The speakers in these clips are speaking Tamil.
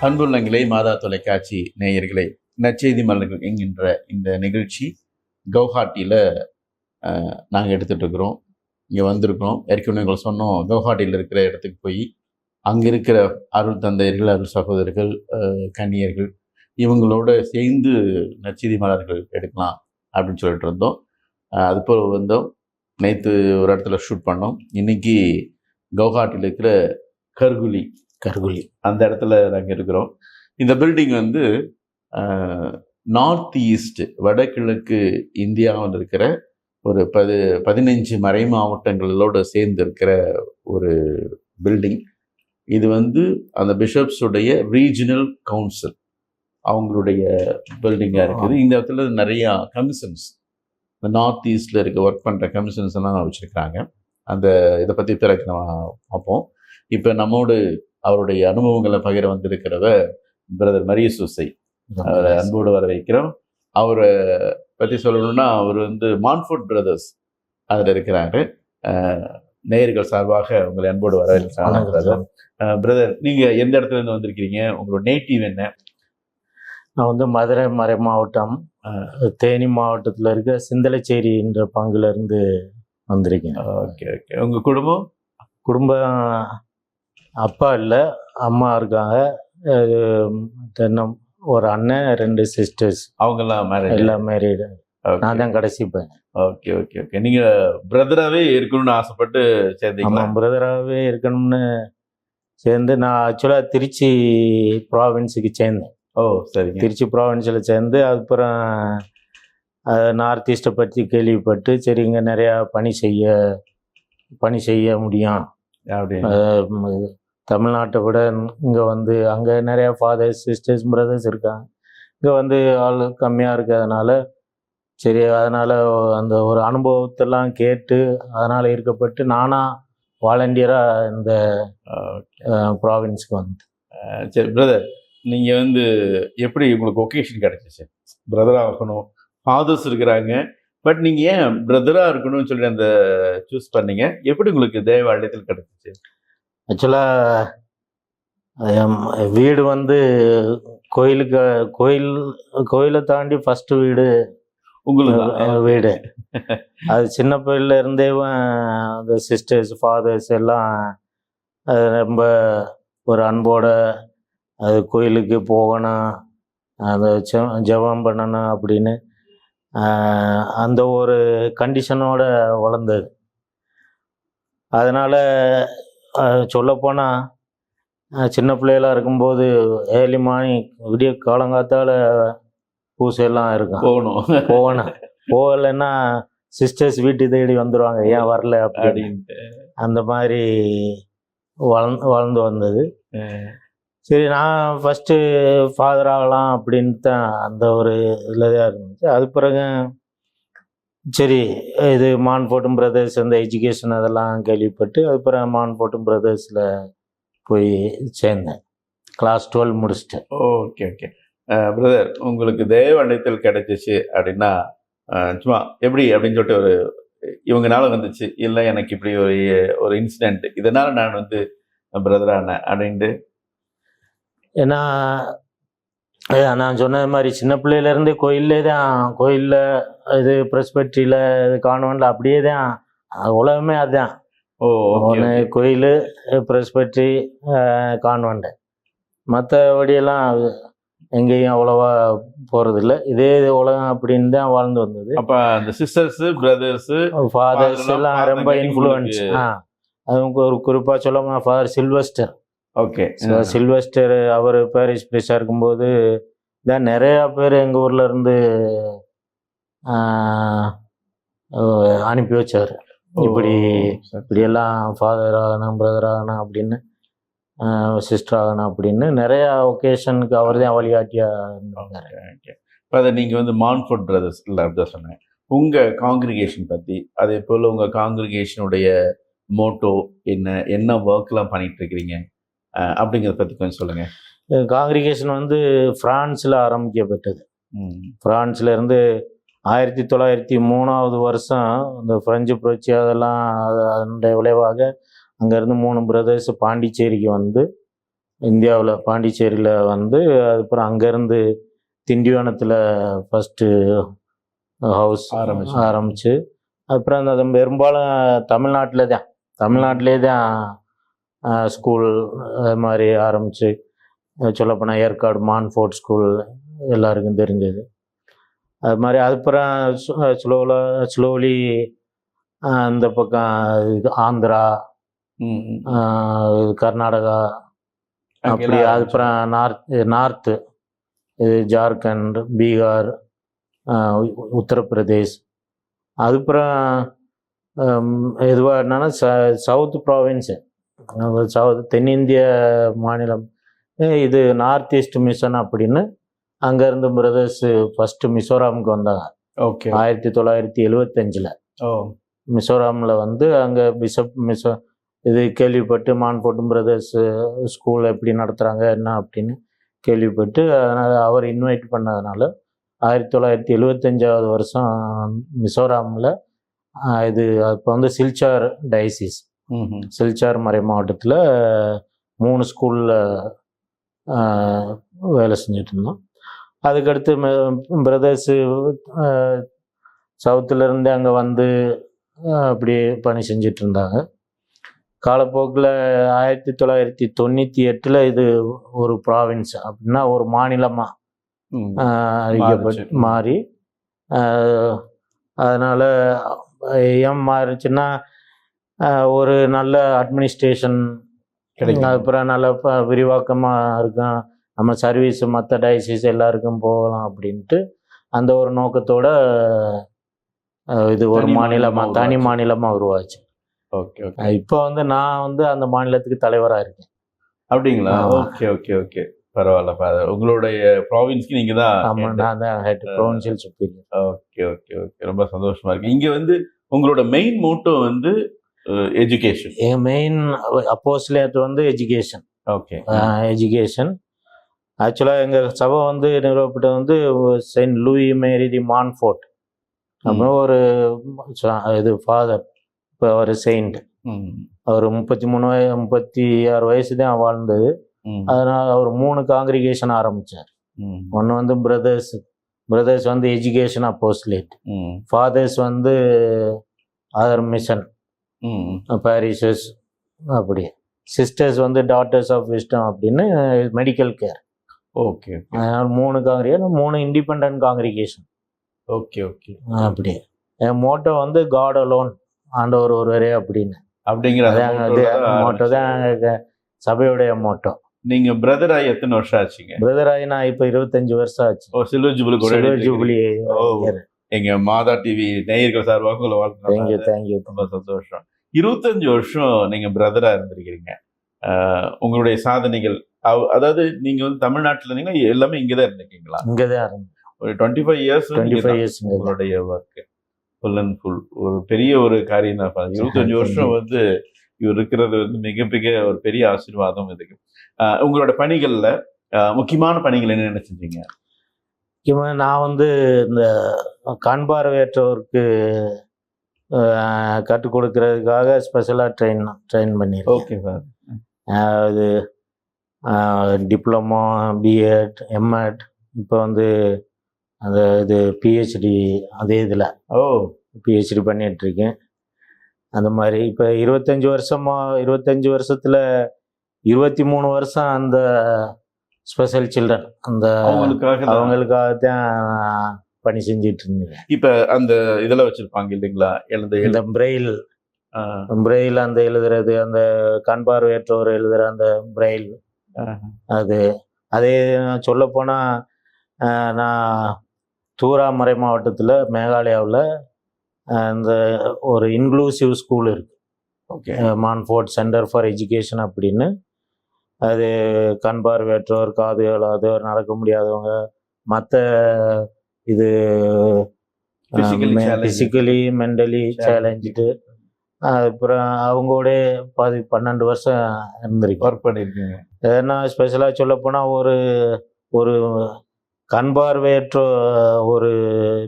அன்புள்ளங்களே, மாதா தொலைக்காட்சி நேயர்களே, நற்செய்தி மலர்கள் என்கின்ற இந்த நிகழ்ச்சி கவுஹாட்டியில் நாங்கள் எடுத்துகிட்டு இருக்கிறோம். இங்கே வந்திருக்கிறோம். ஏற்கனவே உங்களுக்கு சொன்னோம், கவுஹாட்டியில் இருக்கிற இடத்துக்கு போய் அங்கே இருக்கிற அருள் தந்தையர்கள், அருள் சகோதரர்கள், கன்னியர்கள் இவங்களோட சேர்ந்து நற்செய்தி மலர்கள் எடுக்கலாம் அப்படின்னு சொல்லிட்டு இருந்தோம். அதுபோல் வந்தோம். நேற்று ஒரு இடத்துல ஷூட் பண்ணோம். இன்றைக்கி கவுஹாட்டியில் இருக்கிற கர்குலி அந்த இடத்துல நாங்கள் இருக்கிறோம். இந்த பில்டிங் வந்து நார்த் ஈஸ்ட் வடகிழக்கு இந்தியாவில் இருக்கிற ஒரு 15 மறை மாவட்டங்களோடு சேர்ந்து இருக்கிற ஒரு பில்டிங். இது வந்து அந்த பிஷப்ஸுடைய ரீஜனல் கவுன்சில் அவங்களுடைய பில்டிங்காக இருக்குது. இந்த இடத்துல நிறையா கமிஷன்ஸ், இந்த நார்த் ஈஸ்டில் இருக்க ஒர்க் பண்ணுற கமிஷன்ஸ் எல்லாம் வச்சுருக்கிறாங்க. அந்த இதை பற்றி பிறகு நம்ம பார்ப்போம். இப்போ நம்மோடு அவருடைய அனுபவங்களை பகிர வந்திருக்கிறவ பிரதர் மரியசூசை, அவரை அன்போடு வர வைக்கிறோம். அவரை பற்றி சொல்லணும்னா அவர் வந்து மான்ஃபோர்ட் பிரதர்ஸ் அதில் இருக்கிறாரு. நேயர்கள் சார்பாக உங்களை அன்போடு வர வைக்கிறாங்க. பிரதர், நீங்கள் எந்த இடத்துல இருந்து வந்திருக்கிறீங்க? உங்களோட நேட்டிவ் என்ன? நான் வந்து மதுரை மறை மாவட்டம், தேனி மாவட்டத்தில் இருக்க சிந்தலச்சேரி என்ற பங்குலேருந்து வந்திருக்கேன். Okay okay. உங்கள் குடும்பம் அப்பா இல்லை, அம்மா இருக்காங்க. ஒரு அண்ணன், 2 சிஸ்டர்ஸ். அவங்கெல்லாம் எல்லாம் மேரீடு. நான் தான் கடைசி பையன். Okay okay okay. நீங்கள் பிரதராகவே இருக்கணும்னு ஆசைப்பட்டு சேர்ந்தீங்க? ஆமாம், பிரதராகவே இருக்கணும்னு சேர்ந்து நான் ஆக்சுவலாக திருச்சி ப்ராவின்ஸுக்கு சேர்ந்தேன். ஓ சரி. திருச்சி ப்ராவின்ஸில் சேர்ந்து அதுக்கப்புறம் நார்த் ஈஸ்ட்டை பற்றி கேள்விப்பட்டு, சரி இங்கே நிறையா பணி செய்ய முடியும் அப்படின்னு. தமிழ்நாட்டை விட இங்கே வந்து அங்கே நிறையா ஃபாதர்ஸ், சிஸ்டர்ஸ், பிரதர்ஸ் இருக்காங்க. இங்கே வந்து ஆள் கம்மியாக இருக்கிறதுனால சரி, அதனால் அந்த ஒரு அனுபவத்தெல்லாம் கேட்டு அதனால் இருக்கப்பட்டு நானாக வாலண்டியராக இந்த ப்ராவின்ஸுக்கு வந்து. சரி பிரதர், நீங்கள் வந்து எப்படி உங்களுக்கு ஒகேஷன் கிடச்சிச்சு? பிரதராக ஆகணும், ஃபாதர்ஸ் இருக்கிறாங்க, பட் நீங்கள் ஏன் பிரதராக இருக்கணும்னு சொல்லி அந்த சூஸ் பண்ணீங்க? எப்படி உங்களுக்கு தேவ அழைத்தல் கிடச்சிச்சு? ஆக்சுவலாக வீடு வந்து கோயிலை தாண்டி ஃபஸ்ட்டு வீடு உங்களுக்கு வீடு. அது சின்ன பிள்ளைல இருந்தே அந்த சிஸ்டர்ஸ், ஃபாதர்ஸ் எல்லாம் ரொம்ப ஒரு அன்போட அது கோயிலுக்கு போகணும், அதை ஜெபம் பண்ணணும் அப்படின்னு அந்த ஒரு கண்டிஷனோட வளர்ந்தது. அதனால் சொல்லப்போனால் சின்ன பிள்ளைகளாக இருக்கும்போது ஏர்லி மார்னிங் விடிய காலங்காத்தால் பூசையெல்லாம் இருக்கும், போகணும். போகலைன்னா சிஸ்டர்ஸ் வீட்டு தேடி வந்துடுவாங்க, ஏன் வரல அப்படின்ட்டு. அந்த மாதிரி வளர்ந்து வந்தது. சரி, நான் ஃபஸ்ட்டு ஃபாதர் ஆகலாம் அப்படின்ட்டு தான் அந்த ஒரு இதில் தான் இருந்துச்சு. அது பிறகு சரி, இது மான்ஃபோர்ட் பிரதர்ஸ் அந்த எஜுகேஷன் அதெல்லாம் கேள்விப்பட்டு அதுக்கப்புறம் மான்ஃபோர்ட் பிரதர்ஸில் போய் சேர்ந்தேன். கிளாஸ் 12 முடிச்சிட்டேன். Okay okay. பிரதர், உங்களுக்கு தேவ அழைத்தல் கிடைச்சிச்சு அப்படின்னா சும்மா எப்படி அப்படின்னு சொல்லிட்டு ஒரு இவங்கனால வந்துச்சு, இல்லை எனக்கு இப்படி ஒரு இன்சிடெண்ட், இதனால் நான் வந்து பிரதரான அப்படின்ட்டு? ஏன்னா நான் சொன்ன மாதிரி சின்ன பிள்ளையிலேருந்தே கோயிலில் இது ப்ரெஸ்பெக்ட்ரியில் இது கான்வென்ட்ல அப்படியே தான் உலகமே அதுதான். ஒன்று கோயில், ப்ரெஸ்பெக்ட்ரி, கான்வென்ட். மற்றபடியெல்லாம் எங்கேயும் அவ்வளோவா போகிறதில்ல. இதே உலகம் அப்படின்னு தான் வாழ்ந்து வந்தது. அப்போ அந்த சிஸ்டர்ஸு, பிரதர்ஸு, ஃபாதர்ஸ் எல்லாம் ரொம்ப இன்ஃப்ளூயன்ஸ். அது ஒரு குறிப்பாக சொல்லணும்னா ஃபாதர் சில்வஸ்டர். ஓகே, சில்வஸ்டர் அவர் பாரிஷ் ப்ரீஸ்டாக இருக்கும்போது தான் நிறையா பேர் எங்கள் ஊரில் இருந்து அனுப்பி வச்சார். இப்படியெல்லாம் ஃபாதர் ஆகணும், பிரதர் ஆகணும் அப்படின்னு, சிஸ்டர் ஆகணும் அப்படின்னு நிறையா ஒகேஷனுக்கு அவர் தான் வழிகாட்டியாக இருந்தாங்க. இப்போ அதை நீங்கள் வந்து மான்ஃபோர்ட் பிரதர்ஸ் இல்லை அப்படிதான் சொன்னேன். உங்கள் காங்கிரிகேஷன் பற்றி, அதே போல் உங்கள் காங்கிரிகேஷனுடைய மோட்டோ என்ன ஒர்க்லாம் பண்ணிகிட்ருக்கிறீங்க அப்படிங்கிறத பற்றி கொஞ்சம் சொல்லுங்கள். காங்கிரிகேஷன் வந்து ஃப்ரான்ஸில் ஆரம்பிக்கப்பட்டது. ஃப்ரான்ஸில் இருந்து 1903 வருஷம் இந்த ஃப்ரெஞ்சு புரட்சி அதெல்லாம் அதனுடைய விளைவாக அங்கேருந்து 3 பிரதர்ஸ் பாண்டிச்சேரிக்கு வந்து இந்தியாவில் பாண்டிச்சேரியில் வந்து அதுக்கப்புறம் அங்கேருந்து திண்டிவனத்தில் ஃபஸ்ட்டு ஹவுஸ் ஆரம்பிச்சு அப்புறம் அது பெரும்பாலும் தமிழ்நாட்டிலே தான் ஸ்கூல் அது மாதிரி ஆரம்பித்து சொல்லப்போனால் ஏற்காடு மான்ஃபோர்ட் ஸ்கூல் எல்லாருக்கும் தெரிஞ்சது. அது மாதிரி அதுக்கப்புறம் ஸ்லோலி இந்த பக்கம் இது ஆந்திரா, கர்நாடகா, அப்படி அதுக்கப்புறம் நார்த்து இது ஜார்க்கண்ட், பீகார், உத்தரப்பிரதேஷ், அதுக்கப்புறம் எதுவாக என்னன்னா சவுத் ப்ராவின்ஸு, தென்னிந்திய மாநிலம் இது நார்த் ஈஸ்ட் மிஷன் அப்படின்னு அங்கேருந்து பிரதர்ஸு ஃபஸ்ட்டு மிசோராமுக்கு வந்தாங்க. ஓகே. 1975 மிசோராமில் வந்து அங்கே இது கேள்விப்பட்டு மான்ஃபோர்ட் பிரதர்ஸ் ஸ்கூல் எப்படி நடத்துகிறாங்க என்ன அப்படின்னு கேள்விப்பட்டு அதனால் அவர் இன்வைட் பண்ணதுனால 1975 வருஷம் மிசோராமில் இது இப்போ வந்து சில்சார் டயசிஸ், சில்சார் மறை மாவட்டத்தில் 3 ஸ்கூலில் வேலை செஞ்சுட்டு இருந்தோம். அதுக்கடுத்து பிரதர்ஸு சவுத்துலேருந்து அங்கே வந்து அப்படியே பணி செஞ்சிட்டு இருந்தாங்க. காலப்போக்கில் 1998 இது ஒரு ப்ராவின்ஸ் அப்படின்னா ஒரு மாநிலமாக அறிக்கப்பட்டு மாறி, அதனால் ஏன் மாறிச்சுன்னா ஒரு நல்ல அட்மினிஸ்ட்ரேஷன் கிடைக்கும், அப்புறம் நல்ல விரிவாக்கமாக இருக்கும், நம்ம சர்வீஸ் மற்ற டயசிஸ் எல்லாருக்கும் போகலாம் அப்படின்ட்டு அந்த ஒரு நோக்கத்தோட இது ஒரு மாநிலமாக தனி மாநிலமாக உருவாச்சு. Okay okay. இப்போ வந்து நான் வந்து அந்த மாநிலத்துக்கு தலைவராக இருக்கேன். அப்படிங்களா? ஓகே ஓகே ஓகே, பரவாயில்ல. உங்களுடைய ப்ராவின்ஸ்க்கு நீங்கள் தான்? ஆமாம், நான் தான் head provincial superior. Okay okay okay, ரொம்ப சந்தோஷமா இருக்கு. இங்கே வந்து உங்களோட மெயின் மோட்டோ வந்து எஜுகேஷன்? என் மெயின் அப்போஸ்லேட் வந்து எஜுகேஷன். Okay, education. ஆக்சுவலாக எங்கள் சபை வந்து நிறுவப்பட்டது வந்து செயின்ட் லூயி மேரி தி மான்ஃபோர்ட் அப்புறம் ஒரு இது ஃபாதர், இப்போ அவர் செயின்ட், அவர் 36 வயசு தான் வாழ்ந்தது. அதனால் அவர் 3 காங்கிரிகேஷன் ஆரம்பித்தார். ஒன்று வந்து பிரதர்ஸ் வந்து எஜுகேஷன் அப்போஸ்லேட், ஃபாதர்ஸ் வந்து அதர் மிஷன் பாரிஷஸ், அப்படி சிஸ்டர்ஸ் வந்து டாட்டர்ஸ் ஆஃப் விஸ்டம் அப்படின்னு மெடிக்கல் கேர். ஓகே. அதனால் 3 congregation, 3 independent congregation. Okay okay. அப்படி என் மோட்டோ வந்து காட் அலோன், ஆண்டவர் ஒருவரே அப்படின்னு அப்படிங்கிற மோட்டோ தான் சபையுடைய மோட்டோ. நீங்க பிரதர் ஆகி எத்தனை வருஷம் ஆச்சுங்க? பிரதர் ஆகி நான் இப்போ 25 வருஷம் ஆச்சு. Silver jubilee. எங்க மாதா டிவி நேயர்கள் சார்பாக உங்களை வாழ்த்து. தேங்க்யூ. ரொம்ப சந்தோஷம். 25 வருஷம் நீங்க பிரதரா இருந்திருக்கிறீங்க. உங்களுடைய சாதனைகள், அதாவது நீங்க வந்து தமிழ்நாட்டில் இருந்தீங்க, எல்லாமே இங்கதான் இருந்திருக்கீங்களா? இங்கதான் இருந்தேன். ஒரு 25 இயர்ஸ் உங்களுடைய ஒர்க் ஃபுல் அண்ட் ஃபுல் ஒரு பெரிய ஒரு காரியம் தான். 25 வருஷம் வந்து இவர் இருக்கிறது வந்து மிகப்பெரிய ஒரு பெரிய ஆசீர்வாதம் இதுக்கு. உங்களோட பணிகள்ல முக்கியமான பணிகள் என்னென்ன செஞ்சீங்க? முக்கியமாக நான் வந்து இந்த கண்பார்வையற்றோருக்கு கற்றுக் கொடுக்கறதுக்காக ஸ்பெஷலாக ட்ரெயின் பண்ணியிருக்கேன். Okay sir. அது டிப்ளமோ, பிஎட், எம்எட், இப்போ வந்து அந்த இது பிஹெச்டி அதே இதில் பிஹெச்டி பண்ணிகிட்ருக்கேன். அந்த மாதிரி இப்போ 25 வருஷத்தில் 23 வருஷம் அந்த ஸ்பெஷல் சில்ட்ரன் அந்த அவங்களுக்காக தான் பணி செஞ்சிட்டு இருந்தேன். இப்போ அந்த இதெல்லாம் வச்சுருப்பாங்க இல்லைங்களா, இந்த பிரெயில் அந்த எழுதுறது, அந்த கண் பார்வையற்றோர் எழுதுகிற அந்த பிரெயில், அதே சொல்லப்போனால் நான் தூரா மறை மாவட்டத்தில் மேகாலயாவில் அந்த ஒரு இன்க்ளூசிவ் ஸ்கூல் இருக்குது. Okay. Montfort centre for education அப்படின்னு. அது கண் பார்வையற்றோர், காது கேளாதோர், நடக்க முடியாதவங்க, மற்ற இது ஃபிசிக்கலி மென்டலி சேலஞ்சுட்டு, அப்புறம் அவங்களோட 12 வருஷம் இருந்திருக்கு, ஒர்க் பண்ணியிருக்கீங்க. ஏன்னா ஸ்பெஷலாக சொல்லப்போனால் ஒரு கண் பார்வையற்ற ஒரு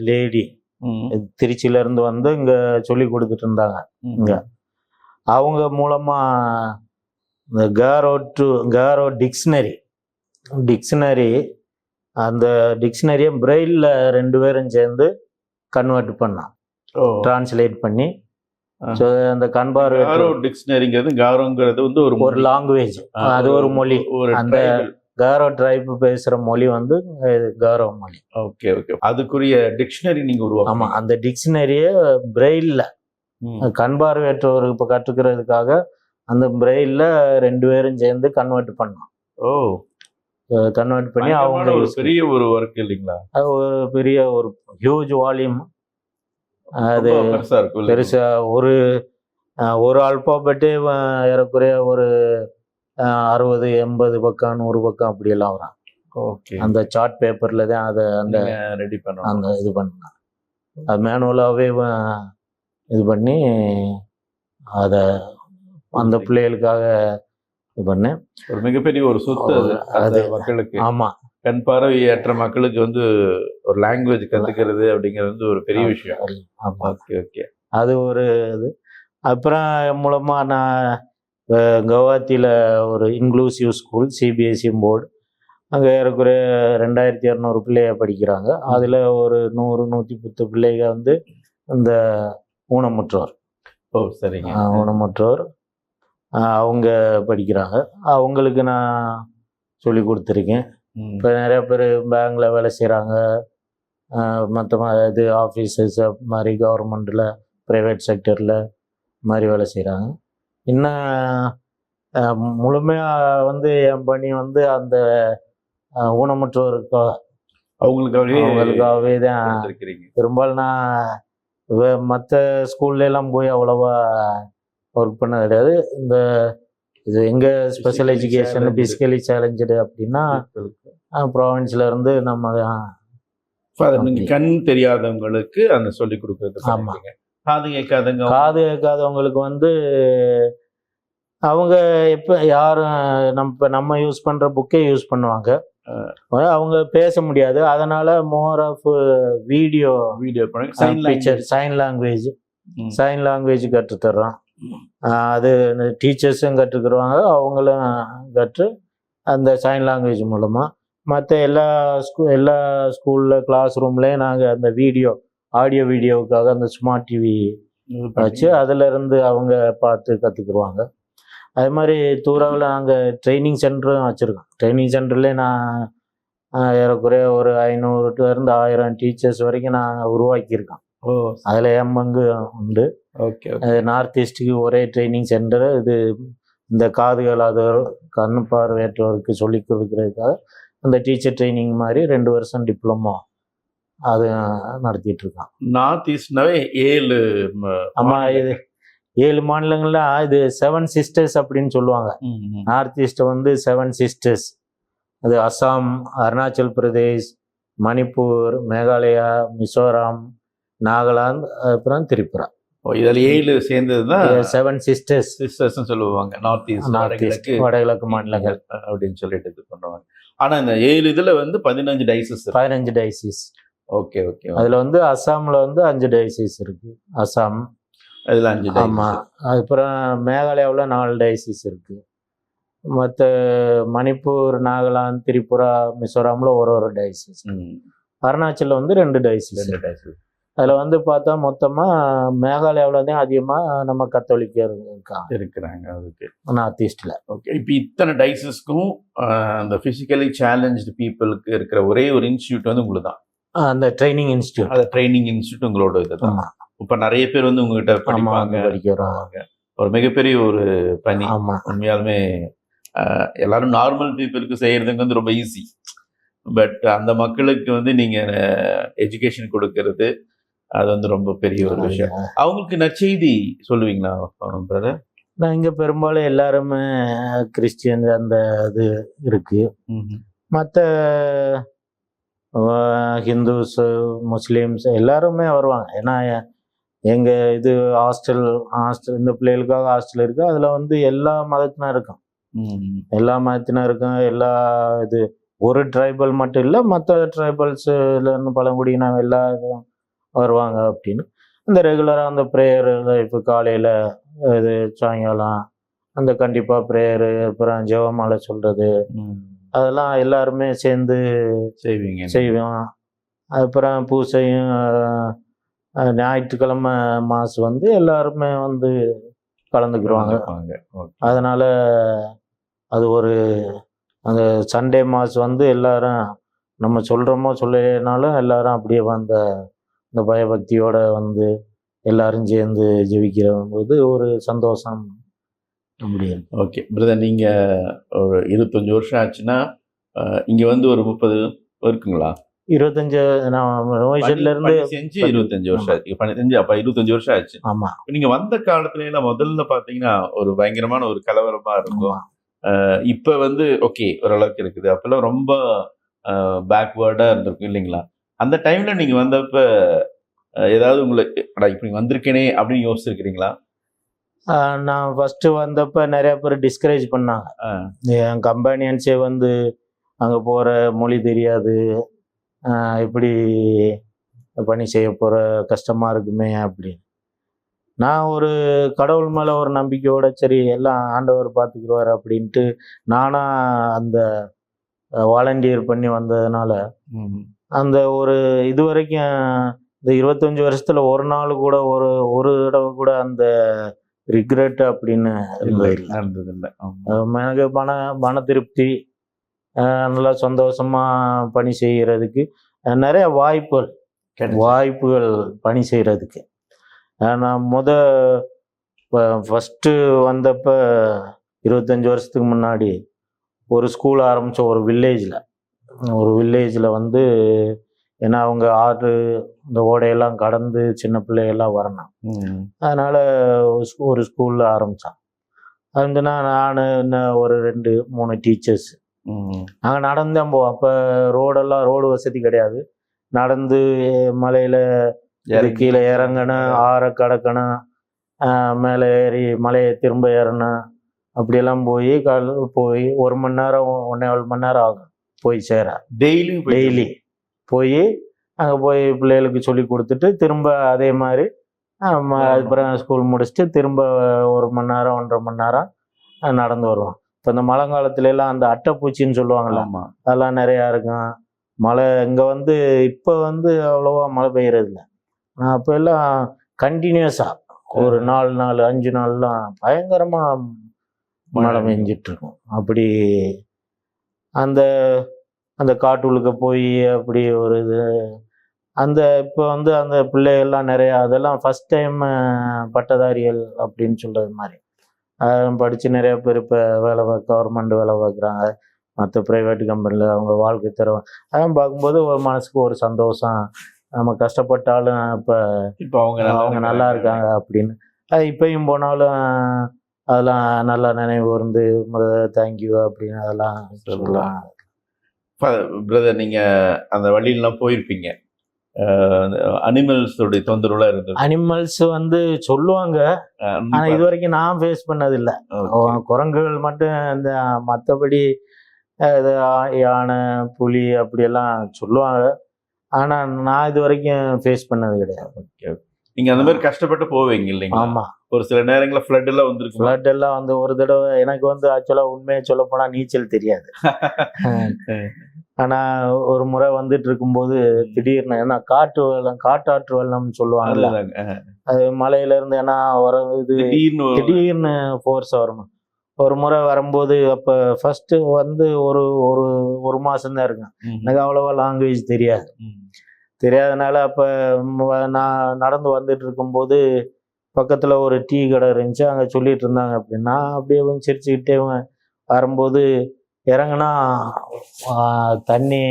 லேடி திருச்சியிலேருந்து வந்து இங்கே சொல்லி கொடுத்துட்டு இருந்தாங்க. இங்கே அவங்க மூலமாக இந்த காரோ டிக்ஷனரி அந்த டிக்ஷனரியை பிரெயிலில் 2 பேரும் சேர்ந்து கன்வெர்ட் பண்ணான், டிரான்ஸ்லேட் பண்ணி. ஸோ அந்த கண்பார்வை டிக்ஷனரிங்கிறது காரோங்கிறது வந்து ஒரு லாங்குவேஜ், அது ஒரு மொழி. அந்த காரோ ட்ரைப் பேசுகிற மொழி வந்து காரோ மொழி. Okay okay. அதுக்குரிய டிக்ஷனரி நீங்கள் உருவாக்கும். ஆமாம், அந்த டிக்ஷனரியை பிரெயிலில் கண் பார்வையற்றவருக்கு இப்போ கற்றுக்கிறதுக்காக அந்த பிரெயிலில் 2 பேரும் சேர்ந்து கன்வெர்ட் பண்ணோம். கன்வெர்ட் பண்ணி அவங்க பெரிய ஒரு ஒர்க் இல்லைங்களா? அது ஒரு பெரிய ஒரு ஹியூஜ் வால்யூம். அது பெருசா ஒரு ஆல்பாபெட்டே ஏறக்குறைய ஒரு 60-80 பக்கம் 100 பக்கம் அப்படியெல்லாம் வரும். ஓகே. அந்த சார்ட் பேப்பர்ல தான் அதை அந்த ரெடி பண்ண அந்த இது பண்ண அது மேனுவலாகவே இது பண்ணி அதை அந்த பிள்ளைகளுக்காக இது பண்ணேன். ஒரு மிகப்பெரிய ஒரு சொத்து அது மக்களுக்கு. ஆமா, கண் பார்வையற்ற மக்களுக்கு வந்து ஒரு லாங்குவேஜ் கத்துக்கிறது அப்படிங்கிறது வந்து ஒரு பெரிய விஷயம். Okay okay. அது ஒரு இது. அப்புறம் மூலமா நான் கவுஹாத்தியில் ஒரு இன்க்ளூசிவ் ஸ்கூல் சிபிஎஸ்சி போர்டு, அங்கே ஏறக்குறைய 2200 பிள்ளைங்க படிக்கிறாங்க. அதில் ஒரு 100-110 பிள்ளைங்க வந்து இந்த ஊனமுற்றோர். சரிங்க. ஊனமுற்றோர் அவங்க படிக்கிறாங்க. அவங்களுக்கு நான் சொல்லி கொடுத்துருக்கேன். இப்போ நிறைய பேர் பேங்கில் வேலை செய்கிறாங்க, மற்ற இது ஆஃபீஸஸ் மாதிரி கவர்மெண்ட்டில் ப்ரைவேட் செக்டரில் மாதிரி வேலை செய்கிறாங்க. இன்னும் முழுமையாக வந்து என் பணி வந்து அந்த ஊனமுற்றோருக்காக அவங்களுக்காகவே தான். பெரும்பாலும் நான் மற்ற ஸ்கூல்லாம் போய் அவ்வளோவா ஒர்க் பண்ண கிடையாது. இது எங்கள் ஸ்பெஷல் எஜுகேஷன் பிசிக்கலி சேலஞ்சு அப்படின்னா ப்ராவின்ஸ்ல இருந்து நம்ம கண் தெரியாதவங்களுக்கு அந்த சொல்லி கொடுக்குறது. ஆமாம். காது கேட்காதவங்களுக்கு வந்து அவங்க எப்போ யாரும் நம்ம யூஸ் பண்ணுற புக்கே யூஸ் பண்ணுவாங்க. அவங்க பேச முடியாது, அதனால more of video picture sign language கற்றுத்தர்றோம். அது டீச்சர்ஸும் கற்றுக்குருவாங்க, அவங்களும் கற்று அந்த சைன் லாங்குவேஜ் மூலமாக மற்ற எல்லா ஸ்கூலில் கிளாஸ் ரூம்லேயும் நாங்கள் அந்த ஆடியோ வீடியோவுக்காக அந்த ஸ்மார்ட் டிவி வச்சு அதிலிருந்து அவங்க பார்த்து கற்றுக்குருவாங்க. அது மாதிரி தூராவில் நாங்கள் ட்ரைனிங் சென்டரும் வச்சுருக்கோம். ட்ரைனிங் சென்டர்லேயே நான் ஏறக்குறைய ஒரு 500 to 1000 டீச்சர்ஸ் வரைக்கும் நான் உருவாக்கியிருக்கேன். அதில் என் பங்கு உண்டு. ஓகே. நார்த் ஈஸ்ட்டுக்கு ஒரே ட்ரைனிங் சென்டரு இது. இந்த காது கேளாதவர் கண் பார்வையற்றவருக்கு சொல்லி கொடுக்குறதுக்காக அந்த டீச்சர் ட்ரைனிங் மாதிரி 2 வருஷம் டிப்ளமோ அது நடத்திட்டு இருக்கான். நார்த் ஈஸ்ட்னாவே 7 இது 7 மாநிலங்கள்ல இது 7 சிஸ்டர்ஸ் அப்படின்னு சொல்லுவாங்க. நார்த் ஈஸ்ட்டை வந்து 7 சிஸ்டர்ஸ். அது அசாம், அருணாச்சல் பிரதேஷ், மணிப்பூர், மேகாலயா, மிசோரம், நாகாலாந்து, அப்புறம் திரிபுரா. இதில் 7 சேர்ந்தது தான் 7 சிஸ்டர்ஸ் சொல்லுவாங்க. நார்த் ஈஸ்ட் வடகிழக்கு மாநிலங்கள் அப்படின்னு சொல்லிட்டு இது பண்ணுவாங்க. ஆனால் இந்த 7 இதில் வந்து 15 டைசிஸ். Okay okay. அதில் வந்து அசாமில் வந்து 5 டைசிஸ் இருக்கு. அசாம் அதில் 5. ஆமாம். அப்புறம் மேகாலயாவில் 4 டைசிஸ் இருக்கு. மற்ற மணிப்பூர், நாகாலாந்து, திரிபுரா, மிசோரமில் ஒரு டைசிஸ். அருணாச்சலில் வந்து 2 டைசிஸ். அதில் வந்து பார்த்தா மொத்தமாக மேகாலயாவில் தான் அதிகமாக நம்ம கத்தோலிக்கர் இருக்கிறாங்க அதுக்கு நார்த் ஈஸ்டில். ஓகே. இப்போ இத்தனை டைசஸ்க்கும் அந்த ஃபிசிக்கலி சேலஞ்சு பீப்புளுக்கு இருக்கிற ஒரே ஒரு இன்ஸ்டியூட் வந்து உங்களுக்கு தான், அந்த ட்ரைனிங் இன்ஸ்டியூட். அந்த ட்ரைனிங் இன்ஸ்டியூட் உங்களோட இது தான். இப்போ நிறைய பேர் வந்து உங்ககிட்ட படிக்கிறாங்க. ஒரு மிகப்பெரிய ஒரு பணி. உண்மையாலுமே எல்லாரும் நார்மல் பீப்புளுக்கு செய்யறதுக்கு வந்து ரொம்ப ஈஸி. பட் அந்த மக்களுக்கு வந்து நீங்கள் எஜுகேஷன் கொடுக்கறது அது வந்து ரொம்ப பெரிய ஒரு விஷயம். அவங்களுக்கு நற்செய்தி சொல்லுவீங்களா பிரதர்? நான் இங்கே பெரும்பாலும் எல்லாருமே கிறிஸ்டியன் அந்த இது இருக்கு. மற்ற ஹிந்துஸ், முஸ்லீம்ஸ் எல்லாருமே வருவாங்க. ஏன்னா எங்கள் இது ஹாஸ்டல் இந்த பிள்ளைகளுக்காக ஹாஸ்டல் இருக்குது. அதில் வந்து எல்லா மதத்தினா இருக்கும். எல்லா இது ஒரு ட்ரைபல் மட்டும் இல்லை, மற்ற ட்ரைபல்ஸ்ல பழங்குடியின எல்லா இதுவும் வருவாங்க. அப்படின்னு இந்த ரெகுலராக அந்த ப்ரேயர் இப்போ காலையில் இது சாயங்காலம் அந்த கண்டிப்பாக ப்ரேயரு, அப்புறம் ஜெபமாலை சொல்கிறது, அதெல்லாம் எல்லாருமே சேர்ந்து செய்வோம். அப்புறம் பூசையும் ஞாயிற்றுக்கிழமை மாசு வந்து எல்லாருமே வந்து கலந்துக்குருவாங்க. அதனால அது ஒரு அந்த சண்டே மாஸ் வந்து எல்லாரும் நம்ம சொல்கிறோமோ சொல்லனாலும் எல்லாரும் அப்படியே அந்த பயபக்தியோட வந்து எல்லாரும் சேர்ந்து ஜெபிக்கிற போது ஒரு சந்தோஷம். முடியும். ஓகே பிரதர், நீங்கள் ஒரு 25 வருஷம் ஆச்சுன்னா இங்கே வந்து ஒரு 30 இருக்குங்களா? 25 நான் இருந்து செஞ்சு 25 வருஷம் ஆச்சு. செஞ்சு அப்போ 25 வருஷம் ஆச்சு. ஆமாம். நீங்கள் வந்த காலத்துல எல்லாம் முதல்ல பார்த்தீங்கன்னா ஒரு பயங்கரமான ஒரு கலவரமாக இருக்கும். இப்போ வந்து ஓகே ஓரளவுக்கு இருக்குது. அப்போல்லாம் ரொம்ப பேக்வேர்டாக இருந்திருக்கும் இல்லைங்களா? அந்த டைமில் நீங்கள் வந்தப்போ ஏதாவது உங்களுக்கு இப்படி வந்திருக்கேனே அப்படின்னு யோசிச்சிருக்கிறீங்களா? நான் ஃபஸ்ட்டு வந்தப்போ நிறையா பேர் டிஸ்கரேஜ் பண்ணாங்க. என் கம்பெனியன்ஸே வந்து அங்கே போகிற மொழி தெரியாது, இப்படி பணி செய்ய போகிற கஷ்டமாக இருக்குமே அப்படின்னு. நான் ஒரு கடவுள் மேலே ஒரு நம்பிக்கையோட சரி எல்லாம் ஆண்டவர் பார்த்துக்குருவார் அப்படின்ட்டு நானாக அந்த வாலண்டியர் பண்ணி வந்ததுனால அந்த ஒரு இது வரைக்கும் இந்த 25 வருஷத்தில் ஒரு நாள் கூட ஒரு தடவை கூட அந்த ரிக்ரெட் அப்படின்னு இருந்ததில்லை. எனக்கு மன திருப்தி, நல்லா சந்தோஷமாக பணி செய்கிறதுக்கு நிறைய வாய்ப்புகள் பணி செய்கிறதுக்கு. நான் ஃபஸ்ட்டு வந்தப்போ 25 வருஷத்துக்கு முன்னாடி ஒரு ஸ்கூல் ஆரம்பித்தோம் ஒரு வில்லேஜில் வந்து, ஏன்னா அவங்க ஆறு இந்த ஓடையெல்லாம் கடந்து சின்ன பிள்ளைகள்லாம் வரணும். அதனால் ஒரு ஸ்கூலில் ஆரம்பித்தான். அதுனா நான் இன்னும் ஒரு 2-3 டீச்சர்ஸ் நாங்கள் நடந்து தான் போவோம். அப்போ ரோடு வசதி கிடையாது. நடந்து மலையில் கீழே இறங்கணும், ஆறை கடக்கணும், மேலே ஏறி மலையை திரும்ப ஏறணும். அப்படியெல்லாம் போய் 1 மணி நேரம் 1.25 மணி நேரம் ஆகும் போய் சேர. டெய்லி போய் அங்கே போய் பிள்ளைகளுக்கு சொல்லி கொடுத்துட்டு திரும்ப அதே மாதிரி அப்புறம் ஸ்கூல் முடிச்சுட்டு திரும்ப 1 மணி நேரம் 1.5 மணி நேரம் நடந்து வருவோம். இப்போ இந்த மழை காலத்துல எல்லாம் அந்த அட்டைப்பூச்சின்னு சொல்லுவாங்கள்ல, அதெல்லாம் நிறையா இருக்கும். மழை இங்கே வந்து இப்போ வந்து அவ்வளோவா மழை பெய்யறதில்ல. அப்போ எல்லாம் கண்டினியூஸாக ஒரு 4 நாள் 5 நாள்லாம் பயங்கரமாக மழை பெஞ்சிட்டு இருக்கும். அப்படி அந்த காட்டுகளுக்கு போய் அப்படி ஒரு இது இப்போ வந்து அந்த பிள்ளைகள்லாம் நிறையா அதெல்லாம் ஃபஸ்ட் டைம் பட்டதாரிகள் அப்படின்னு சொல்கிறது மாதிரி படித்து நிறைய பேர் இப்போ கவர்மெண்ட் வேலை பார்க்குறாங்க, மற்ற ப்ரைவேட் கம்பெனியில் அவங்க வாழ்க்கை தருவாங்க. அதெல்லாம் பார்க்கும்போது ஒரு மனசுக்கு ஒரு சந்தோஷம். நம்ம கஷ்டப்பட்டாலும் இப்போ அவங்க நல்லா இருக்காங்க அப்படின்னு. இப்பயும் போனாலும் அதெல்லாம் நல்லா நினைவு வந்து தேங்க்யூ அப்படின்னு அதெல்லாம் சொல்லலாம். பிரதர், நீங்கள் அந்த வழியிலாம் போயிருப்பீங்க, அனிமல்ஸோடைய தொந்தரவுலாம் இருந்தது. அனிமல்ஸ் வந்து சொல்லுவாங்க, ஆனால் இது வரைக்கும் நான் ஃபேஸ் பண்ணதில்லை. குரங்குகள் மட்டும் இந்த மற்றபடி யானை புலி அப்படியெல்லாம் சொல்லுவாங்க, ஆனால் நான் இது வரைக்கும் ஃபேஸ் பண்ணது கிடையாது. நீங்கள் அந்த மாதிரி கஷ்டப்பட்டு போவீங்க இல்லைங்க? ஆமாம். ஒரு சில நேரங்களில் ஃப்ளட் எல்லாம் வந்துருக்கு. ஃப்ளட் எல்லாம் வந்து ஒரு தடவை எனக்கு வந்து ஆக்சுவலாக உண்மையை சொல்ல போனால் நீச்சல் தெரியாது. ஆனால் ஒரு முறை வந்துட்டு இருக்கும்போது திடீர்னு ஏன்னா காட்டாற்று வெள்ளம்னு சொல்லுவாங்கல்ல, அது மலையிலேருந்து ஏன்னா திடீர்னு ஃபோர்ஸாக வரணும். ஒரு முறை வரும்போது அப்போ ஃபஸ்ட்டு வந்து ஒரு மாதம்தான் இருக்கேன். எனக்கு அவ்வளோவா லாங்குவேஜ் தெரியாதனால அப்போ நான் நடந்து வந்துட்டு இருக்கும்போது பக்கத்தில் ஒரு டீ கடை இருந்துச்சு, அங்கே சொல்லிட்டு இருந்தாங்க. அப்படின்னா அப்படியே சிரிச்சுக்கிட்டே வரும்போது இறங்குனா தண்ணி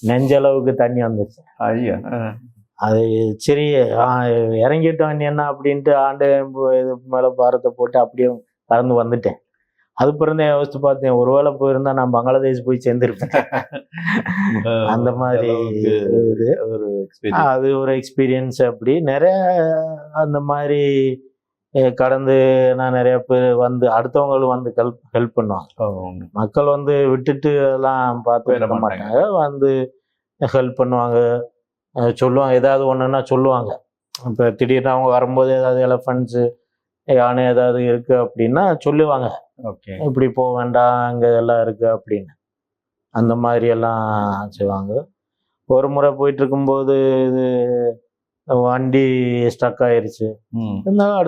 நெஞ்சளவுக்கு தண்ணி வந்துருச்சு. ஐயா, அது சரி இறங்கிட்டோம் என்ன அப்படின்ட்டு ஆண்டு இது மேலே பாரத்தை போட்டு அப்படியே கலந்து வந்துட்டேன். அது பிறந்தே யோசித்து பார்த்தேன், ஒருவேளை போயிருந்தா நான் பங்களாதேஷ் போய் சேர்ந்துருப்பேன். அந்த மாதிரி அது ஒரு எக்ஸ்பீரியன்ஸ். அப்படி நிறைய அந்த மாதிரி கடந்து நான் நிறைய பேர் வந்து அடுத்தவங்களும் வந்து ஹெல்ப் பண்ணுவாங்க. மக்கள் வந்து விட்டுட்டு எல்லாம் பார்த்து மாட்டாங்க, வந்து ஹெல்ப் பண்ணுவாங்க, சொல்லுவாங்க. ஏதாவது ஒன்றுன்னா சொல்லுவாங்க. இப்போ திடீர்னு அவங்க வரும்போது ஏதாவது எலஃபண்ட்ஸு யானை ஏதாவது இருக்கு அப்படின்னா சொல்லுவாங்க, ஓகே. இப்படி போக வேண்டாம் அங்கே எல்லாம் இருக்கு அப்படின்னு. அந்த மாதிரி எல்லாம் செய்வாங்க. ஒரு முறை போயிட்டு இருக்கும்போது இது வண்டி ஸ்டக் ஆயிருச்சு. இருந்தாலும்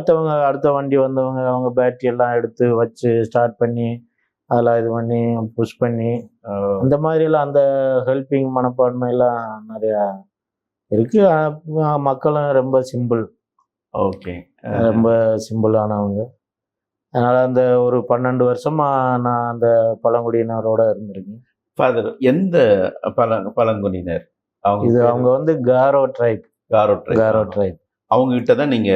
அடுத்த வண்டி வந்தவங்க அவங்க பேட்டரி எல்லாம் எடுத்து வச்சு ஸ்டார்ட் பண்ணி அதெல்லாம் இது பண்ணி புஷ் பண்ணி அந்த மாதிரிலாம் அந்த ஹெல்பிங் மனப்பான்மை எல்லாம் நிறையா இருக்கு. மக்களும் ரொம்ப சிம்பிள். ஓகே. ரொம்ப சிம்பிளானவங்க. அதனால அந்த ஒரு 12 வருஷமா நான் அந்த பழங்குடியினரோட இருந்திருக்கேன். ஃபாதர் எந்த பழங்குடியினர்? அவங்க வந்து காரோ ட்ரைப். காரோ ட்ரைப். அவங்க கிட்ட தான் நீங்க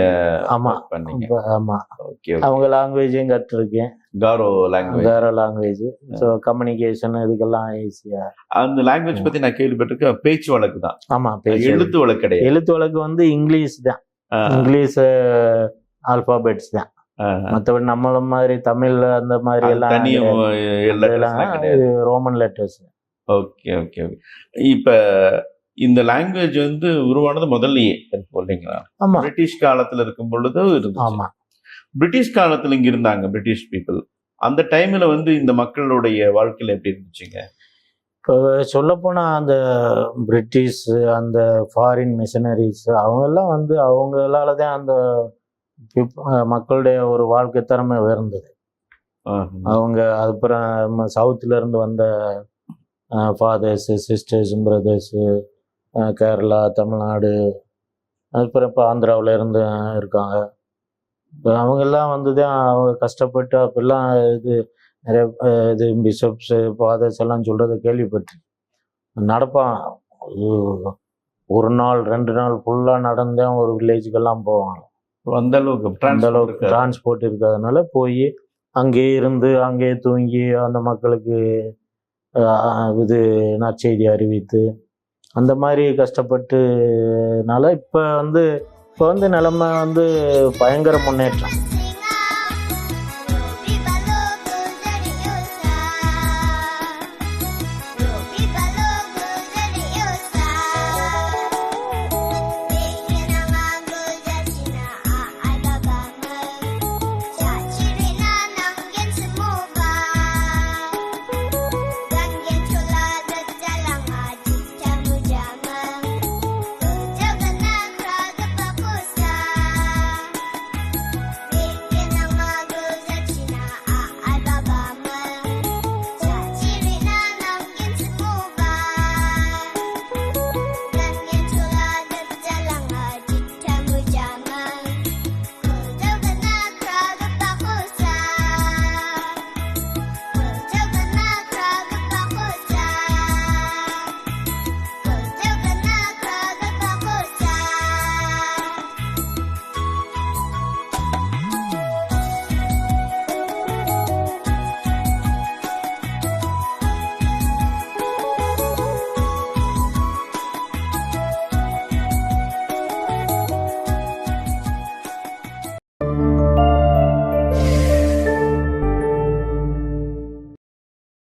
ஆமா பண்ணீங்க? ஆமா. ஓகே. அவங்க லாங்குவேஜையும் கற்றுருக்கேன். காரோ லாங்குவேஜ். ஸோ கம்யூனிகேஷன் இதுக்கெல்லாம் ஈஸியா. அந்த லாங்குவேஜ் பத்தி நான் கேள்விப்பட்டிருக்கேன். பேச்சு வழக்கு தான். ஆமா, எழுத்து வழக்கு கிடையாது. எழுத்து வழக்கு வந்து இங்கிலீஷ் தான். இங்கிலீஷ் ஆல்பாபெட்ஸ் தான். மற்றபடி நம்மள மாதிரி தமிழ்ல அந்த மாதிரி எல்லாம் Roman letters. Okay okay okay. இப்ப இந்த லாங்குவேஜ் வந்து உருவானது முதல்லயே இல்லைங்களா? ஆமா, பிரிட்டிஷ் காலத்துல இருக்கும் பொழுது இருந்துச்சு. ஆமா, பிரிட்டிஷ் காலத்துல இங்க இருந்தாங்க பிரிட்டிஷ் பீப்புள். அந்த டைம்ல வந்து இந்த மக்களுடைய வாழ்க்கையில எப்படி இருந்துச்சுங்க? இப்போ சொல்லப்போனா அந்த பிரிட்டிஷ் அந்த ஃபாரின் மிஷனரிஸ் அவங்கெல்லாம் வந்து அவங்களால தான் அந்த மக்களுடைய ஒரு வாழ்க்கை திறமை உயர்ந்தது. அவங்க அதுக்கப்புறம் சவுத்துல இருந்து வந்த fathers, sisters, brothers, Kerala, Tamil Nadu, அதுக்கப்புறம் இப்போ ஆந்திராவில் இருந்து இருக்காங்க. இப்போ அவங்கெல்லாம் வந்து தான் அவங்க கஷ்டப்பட்டு அப்பெல்லாம் இது நிறைய இது பிஷப்ஸு ஃபாதர்ஸ் எல்லாம் சொல்கிறத கேள்விப்பட்டு நடப்பான். ஒரு நாள் 2 நாள் ஃபுல்லாக நடந்தேன் ஒரு வில்லேஜுக்கெல்லாம் போவாங்க. அந்த அளவுக்கு டிரான்ஸ்போர்ட் இருக்கிறதுனால போய் அங்கேயே இருந்து அங்கேயே தூங்கி அந்த மக்களுக்கு இது நற்செய்தி அறிவித்து அந்த மாதிரி கஷ்டப்பட்டுனால இப்போ வந்து நிலைமை வந்து பயங்கர முன்னேற்றம்.